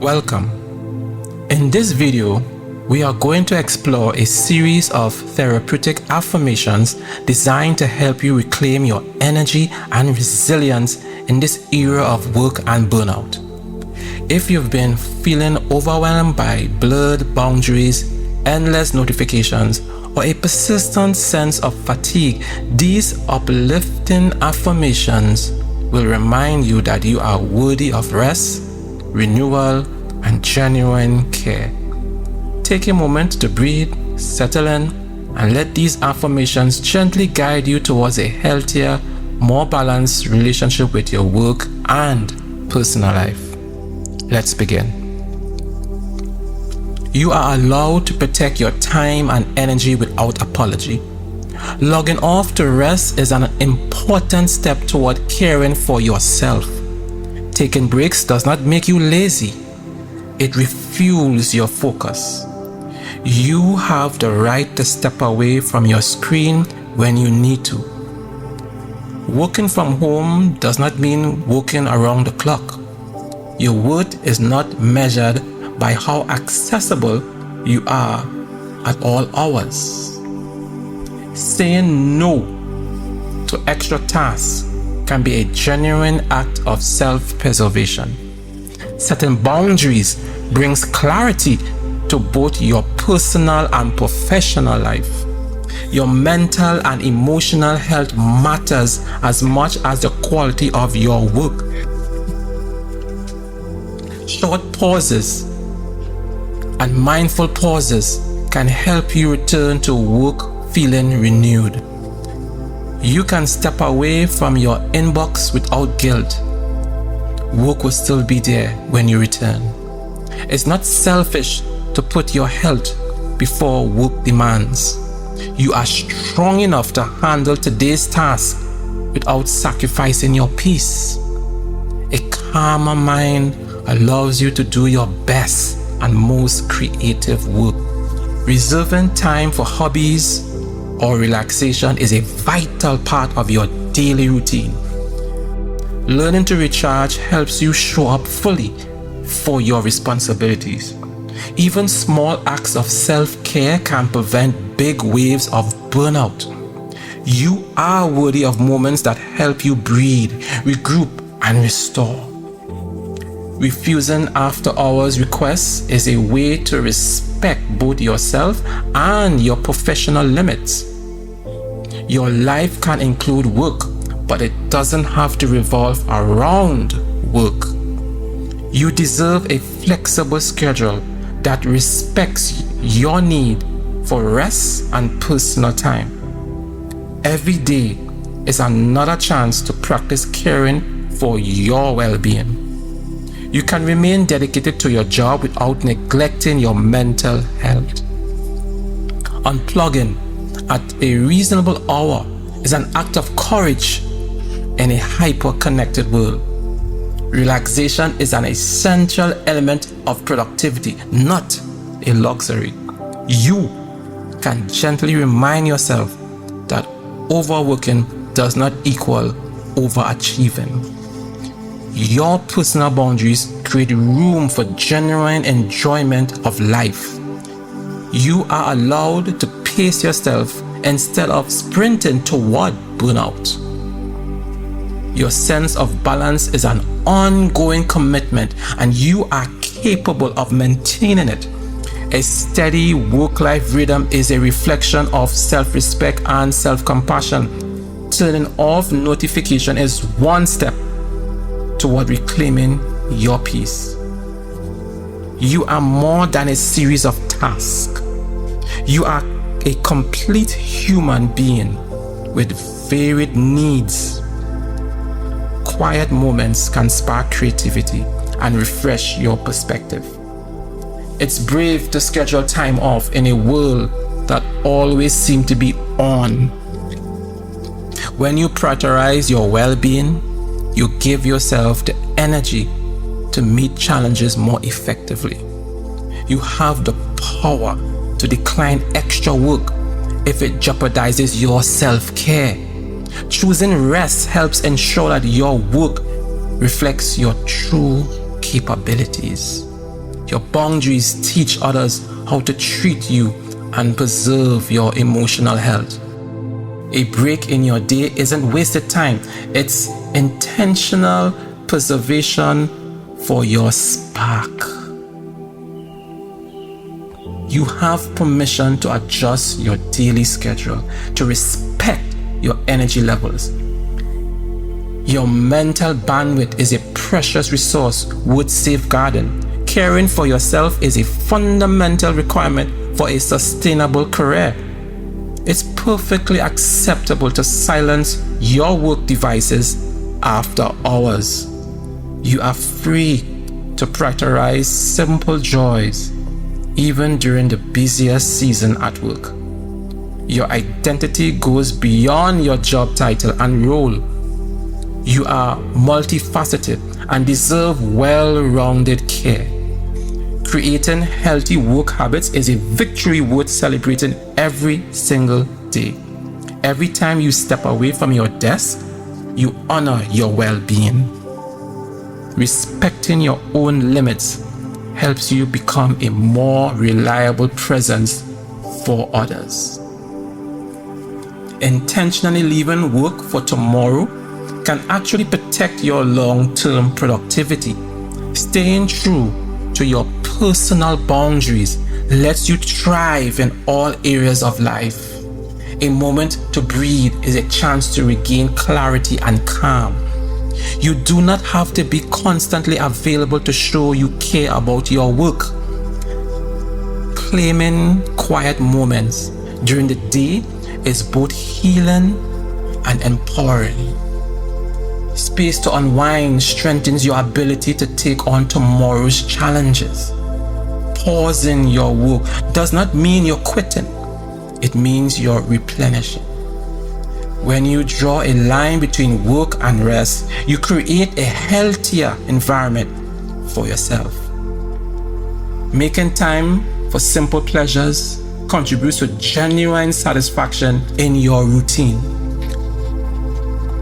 Welcome. In this video, we are going to explore a series of therapeutic affirmations designed to help you reclaim your energy and resilience in this era of work and burnout. If you've been feeling overwhelmed by blurred boundaries, endless notifications, or a persistent sense of fatigue, these uplifting affirmations will remind you that you are worthy of rest, renewal, and genuine care. Take a moment to breathe, settle in, and let these affirmations gently guide you towards a healthier, more balanced relationship with your work and personal life. Let's begin. You are allowed to protect your time and energy without apology. Logging off to rest is an important step toward caring for yourself. Taking breaks does not make you lazy. It refuels your focus. You have the right to step away from your screen when you need to. Working from home does not mean working around the clock. Your worth is not measured by how accessible you are at all hours. Saying no to extra tasks can be a genuine act of self-preservation. Setting boundaries brings clarity to both your personal and professional life. Your mental and emotional health matters as much as the quality of your work. Short pauses and mindful pauses can help you return to work feeling renewed. You can step away from your inbox without guilt. Work will still be there when you return. It's not selfish to put your health before work demands. You are strong enough to handle today's task without sacrificing your peace. A calmer mind allows you to do your best and most creative work. Reserving time for hobbies or relaxation is a vital part of your daily routine. Learning to recharge helps you show up fully for your responsibilities. Even small acts of self-care can prevent big waves of burnout. You are worthy of moments that help you breathe, regroup, and restore. Refusing after-hours requests is a way to respect both yourself and your professional limits. Your life can include work, but it doesn't have to revolve around work. You deserve a flexible schedule that respects your need for rest and personal time. Every day is another chance to practice caring for your well-being. You can remain dedicated to your job without neglecting your mental health. Unplugging at a reasonable hour is an act of courage in a hyper-connected world. Relaxation is an essential element of productivity, not a luxury. You can gently remind yourself that overworking does not equal overachieving. Your personal boundaries create room for genuine enjoyment of life. You are allowed to pace yourself instead of sprinting toward burnout. Your sense of balance is an ongoing commitment, and you are capable of maintaining it. A steady work-life rhythm is a reflection of self-respect and self-compassion. Turning off notification is one step toward reclaiming your peace. You are more than a series of tasks. You are a complete human being with varied needs. Quiet moments can spark creativity and refresh your perspective. It's brave to schedule time off in a world that always seems to be on. When you prioritize your well-being, you give yourself the energy to meet challenges more effectively. You have the power to decline extra work if it jeopardizes your self-care. Choosing rest helps ensure that your work reflects your true capabilities. Your boundaries teach others how to treat you and preserve your emotional health. A break in your day isn't wasted time, it's intentional preservation for your spark. You have permission to adjust your daily schedule, to respect your energy levels. Your mental bandwidth is a precious resource worth safeguarding. Caring for yourself is a fundamental requirement for a sustainable career. It's perfectly acceptable to silence your work devices after hours. You are free to prioritize simple joys, even during the busiest season at work. Your identity goes beyond your job title and role. You are multifaceted and deserve well-rounded care. Creating healthy work habits is a victory worth celebrating every single day. Every time you step away from your desk, you honor your well-being. Respecting your own limits helps you become a more reliable presence for others. Intentionally leaving work for tomorrow can actually protect your long-term productivity. Staying true to your personal boundaries lets you thrive in all areas of life. A moment to breathe is a chance to regain clarity and calm. You do not have to be constantly available to show you care about your work. Claiming quiet moments during the day is both healing and empowering. Space to unwind strengthens your ability to take on tomorrow's challenges. Pausing your work does not mean you're quitting. It means you're replenishing. When you draw a line between work and rest, you create a healthier environment for yourself. Making time for simple pleasures contributes to genuine satisfaction in your routine.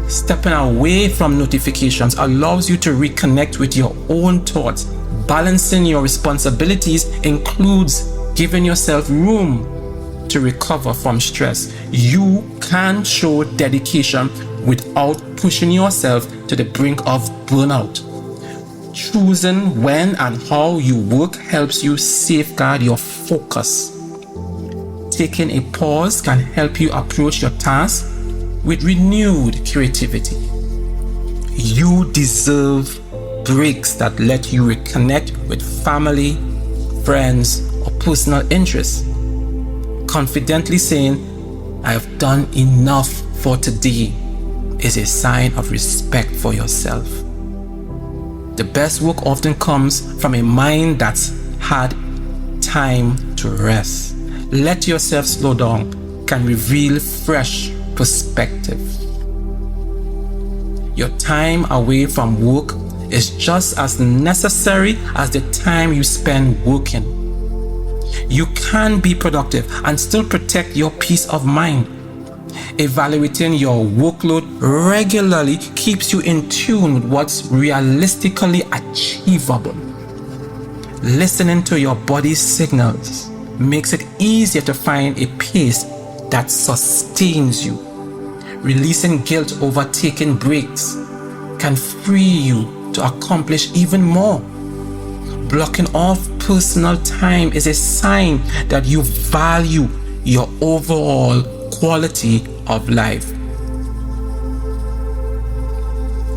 Stepping away from notifications allows you to reconnect with your own thoughts. Balancing your responsibilities includes giving yourself room to recover from stress. You can show dedication without pushing yourself to the brink of burnout. Choosing when and how you work helps you safeguard your focus. Taking a pause can help you approach your task with renewed creativity. You deserve breaks that let you reconnect with family, friends, or personal interests. Confidently saying, "I have done enough for today," is a sign of respect for yourself. The best work often comes from a mind that's had time to rest. Let yourself slow down can reveal fresh perspective. Your time away from work is just as necessary as the time you spend working. You can be productive and still protect your peace of mind. Evaluating your workload regularly keeps you in tune with what's realistically achievable. Listening to your body's signals makes it easier to find a pace that sustains you. Releasing guilt over taking breaks can free you to accomplish even more. Blocking off personal time is a sign that you value your overall quality of life.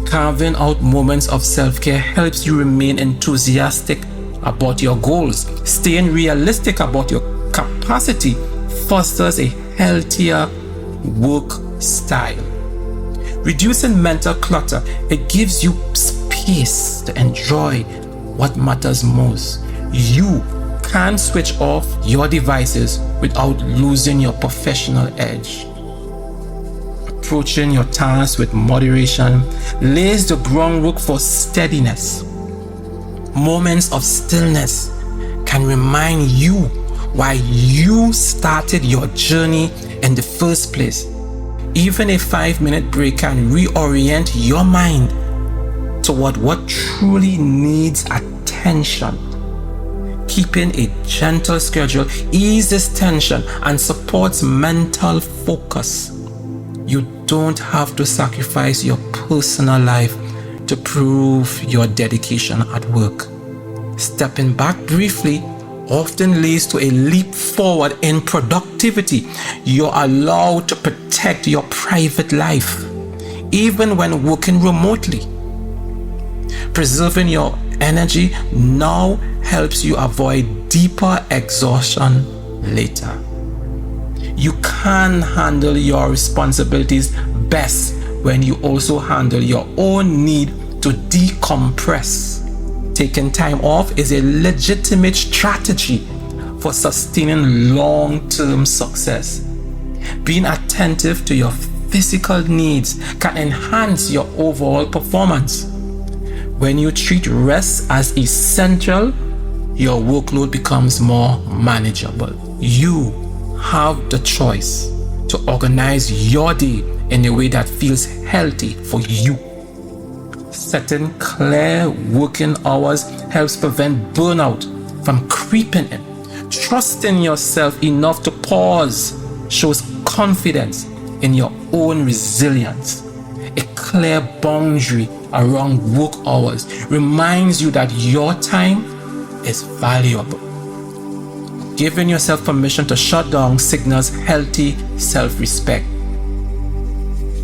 Carving out moments of self-care helps you remain enthusiastic about your goals. Staying realistic about your capacity fosters a healthier work style. Reducing mental clutter, it gives you space to enjoy what matters most. You can switch off your devices without losing your professional edge. Approaching your tasks with moderation lays the groundwork for steadiness. Moments of stillness can remind you why you started your journey in the first place. Even a 5-minute break can reorient your mind toward what truly needs attention. Keeping a gentle schedule eases tension and supports mental focus. You don't have to sacrifice your personal life to prove your dedication at work. Stepping back briefly often leads to a leap forward in productivity. You're allowed to protect your private life, even when working remotely. Preserving your energy now helps you avoid deeper exhaustion later. You can handle your responsibilities best when you also handle your own need to decompress. Taking time off is a legitimate strategy for sustaining long-term success. Being attentive to your physical needs can enhance your overall performance. When you treat rest as essential, your workload becomes more manageable. You have the choice to organize your day in a way that feels healthy for you. Setting clear working hours helps prevent burnout from creeping in. Trusting yourself enough to pause shows confidence in your own resilience. A clear boundary around work hours reminds you that your time is valuable. Giving yourself permission to shut down signals healthy self-respect.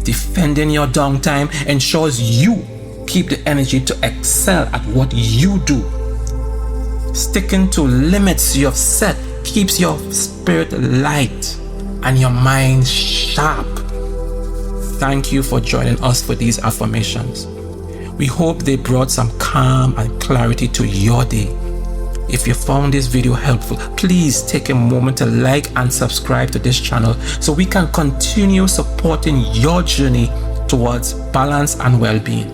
Defending your downtime ensures you keep the energy to excel at what you do. Sticking to limits you have set keeps your spirit light and your mind sharp. Thank you for joining us for these affirmations. We hope they brought some calm and clarity to your day. If you found this video helpful, please take a moment to like and subscribe to this channel so we can continue supporting your journey towards balance and well-being.